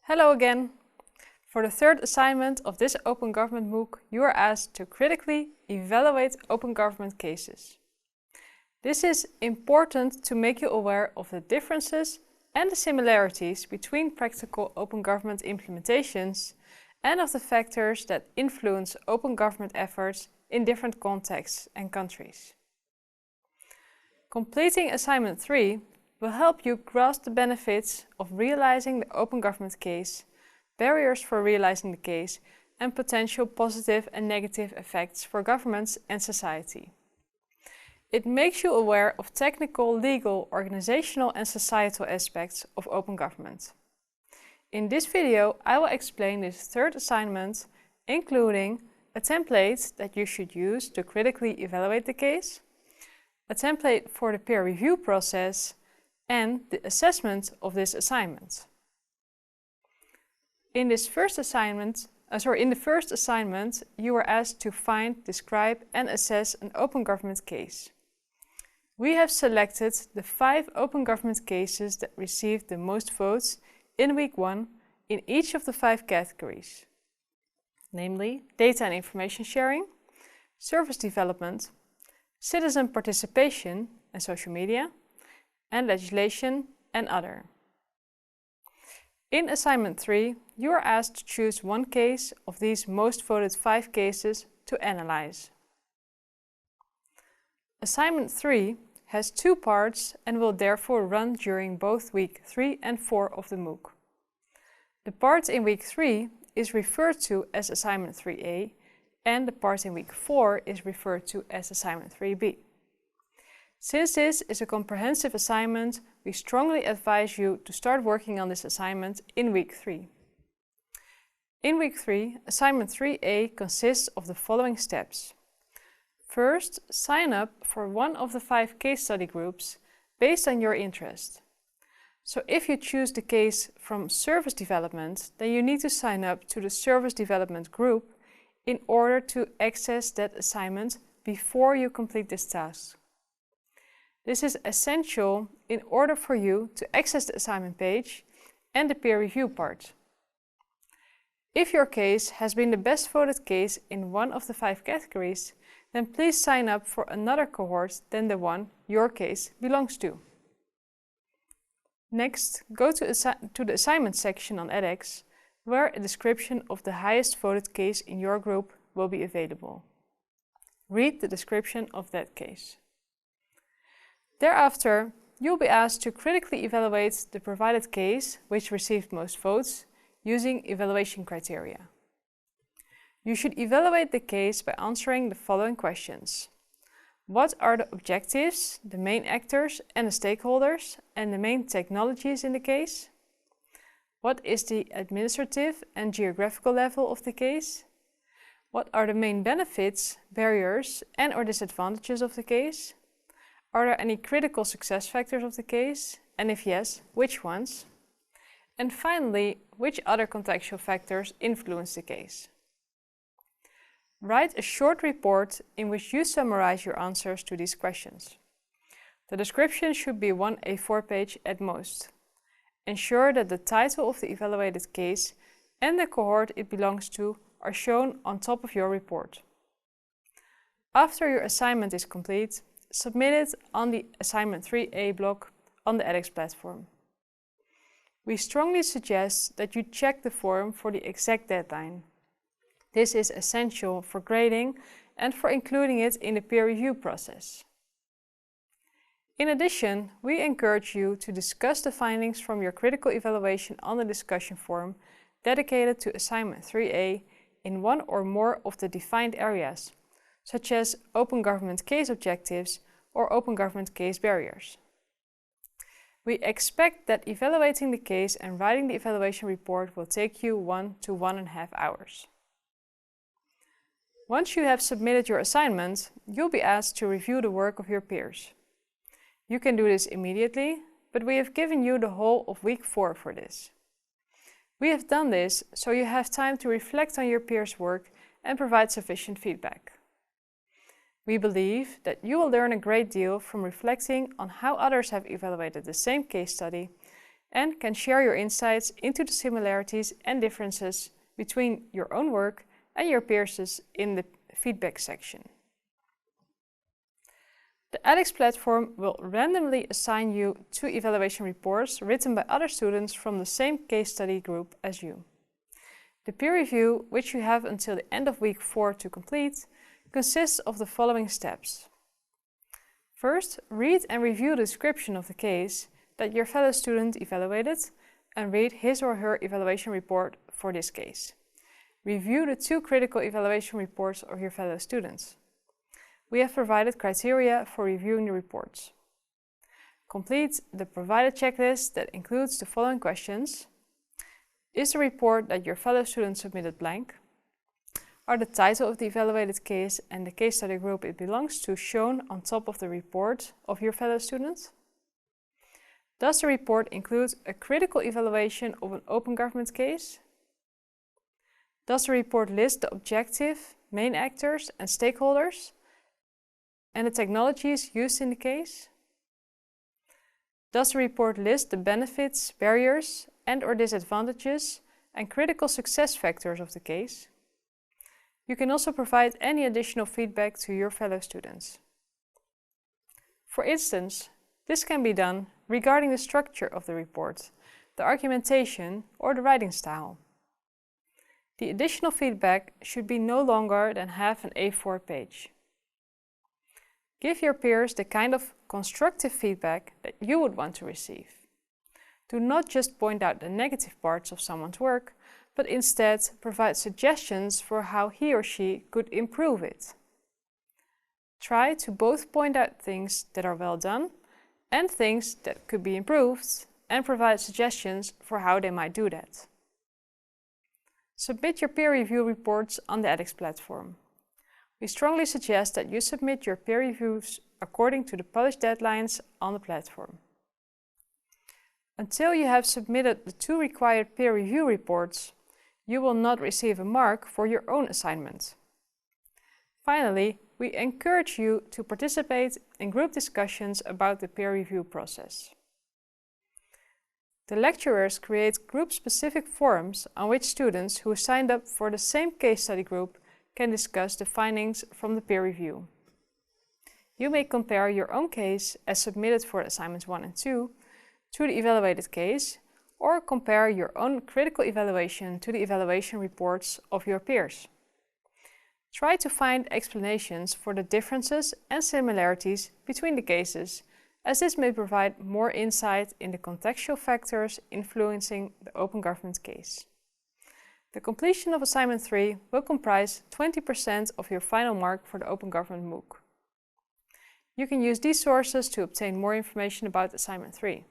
Hello again! For the third assignment of this Open Government MOOC, you are asked to critically evaluate open government cases. This is important to make you aware of the differences and the similarities between practical open government implementations and of the factors that influence open government efforts in different contexts and countries. Completing Assignment 3 will help you grasp the benefits of realizing the open government case, barriers for realizing the case, and potential positive and negative effects for governments and society. It makes you aware of technical, legal, organizational and societal aspects of open government. In this video, I will explain this third assignment, including a template that you should use to critically evaluate the case, a template for the peer review process, and the assessment of this assignment. In the first assignment, you are asked to find, describe and assess an open government case. We have selected the 5 open government cases that received the most votes in week 1 in each of the 5 categories, namely data and information sharing, service development, citizen participation and social media, and legislation and other. In Assignment 3, you are asked to choose one case of these most voted 5 cases to analyze. Assignment 3 has 2 parts and will therefore run during both week 3 and 4 of the MOOC. The part in week 3 is referred to as Assignment 3A and the part in week 4 is referred to as Assignment 3B. Since this is a comprehensive assignment, we strongly advise you to start working on this assignment in week 3. In week 3, Assignment 3A consists of the following steps. First, sign up for one of the 5 case study groups based on your interest. So if you choose the case from service development, then you need to sign up to the service development group in order to access that assignment before you complete this task. This is essential in order for you to access the assignment page and the peer review part. If your case has been the best voted case in one of the 5 categories, then please sign up for another cohort than the one your case belongs to. Next, go to the assignment section on edX, where a description of the highest voted case in your group will be available. Read the description of that case. Thereafter, you'll be asked to critically evaluate the provided case which received most votes using evaluation criteria. You should evaluate the case by answering the following questions. What are the objectives, the main actors and the stakeholders, and the main technologies in the case? What is the administrative and geographical level of the case? What are the main benefits, barriers, and/or disadvantages of the case? Are there any critical success factors of the case? And if yes, which ones? And finally, which other contextual factors influence the case? Write a short report in which you summarize your answers to these questions. The description should be 1 A4 page at most. Ensure that the title of the evaluated case and the cohort it belongs to are shown on top of your report. After your assignment is complete, submit it on the Assignment 3A block on the edX platform. We strongly suggest that you check the form for the exact deadline. This is essential for grading and for including it in the peer review process. In addition, we encourage you to discuss the findings from your critical evaluation on the discussion forum dedicated to Assignment 3A in one or more of the defined areas, such as open government case objectives or open government case barriers. We expect that evaluating the case and writing the evaluation report will take you 1 to 1.5 hours. Once you have submitted your assignment, you'll be asked to review the work of your peers. You can do this immediately, but we have given you the whole of week 4 for this. We have done this so you have time to reflect on your peers' work and provide sufficient feedback. We believe that you will learn a great deal from reflecting on how others have evaluated the same case study and can share your insights into the similarities and differences between your own work and your peers' in the feedback section. The edX platform will randomly assign you 2 evaluation reports written by other students from the same case study group as you. The peer review, which you have until the end of week 4 to complete, consists of the following steps. First, read and review the description of the case that your fellow student evaluated and read his or her evaluation report for this case. Review the 2 critical evaluation reports of your fellow students. We have provided criteria for reviewing the reports. Complete the provided checklist that includes the following questions. Is the report that your fellow student submitted blank? Are the title of the evaluated case and the case study group it belongs to shown on top of the report of your fellow student? Does the report include a critical evaluation of an open government case? Does the report list the objective, main actors and stakeholders and the technologies used in the case? Does the report list the benefits, barriers and/or disadvantages and critical success factors of the case? You can also provide any additional feedback to your fellow students. For instance, this can be done regarding the structure of the report, the argumentation or the writing style. The additional feedback should be no longer than half an A4 page. Give your peers the kind of constructive feedback that you would want to receive. Do not just point out the negative parts of someone's work, but instead provide suggestions for how he or she could improve it. Try to both point out things that are well done and things that could be improved, and provide suggestions for how they might do that. Submit your peer review reports on the edX platform. We strongly suggest that you submit your peer reviews according to the published deadlines on the platform. Until you have submitted the 2 required peer review reports, you will not receive a mark for your own assignment. Finally, we encourage you to participate in group discussions about the peer review process. The lecturers create group-specific forums on which students who signed up for the same case study group can discuss the findings from the peer review. You may compare your own case as submitted for assignments 1 and 2 to the evaluated case, or compare your own critical evaluation to the evaluation reports of your peers. Try to find explanations for the differences and similarities between the cases, as this may provide more insight in the contextual factors influencing the open government case. The completion of assignment 3 will comprise 20% of your final mark for the open government MOOC. You can use these sources to obtain more information about assignment 3.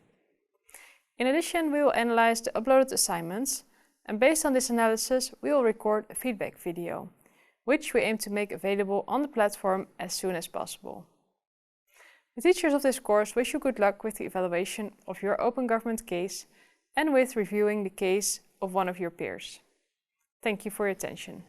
In addition, we will analyze the uploaded assignments, and based on this analysis, we will record a feedback video, which we aim to make available on the platform as soon as possible. The teachers of this course wish you good luck with the evaluation of your open government case and with reviewing the case of one of your peers. Thank you for your attention.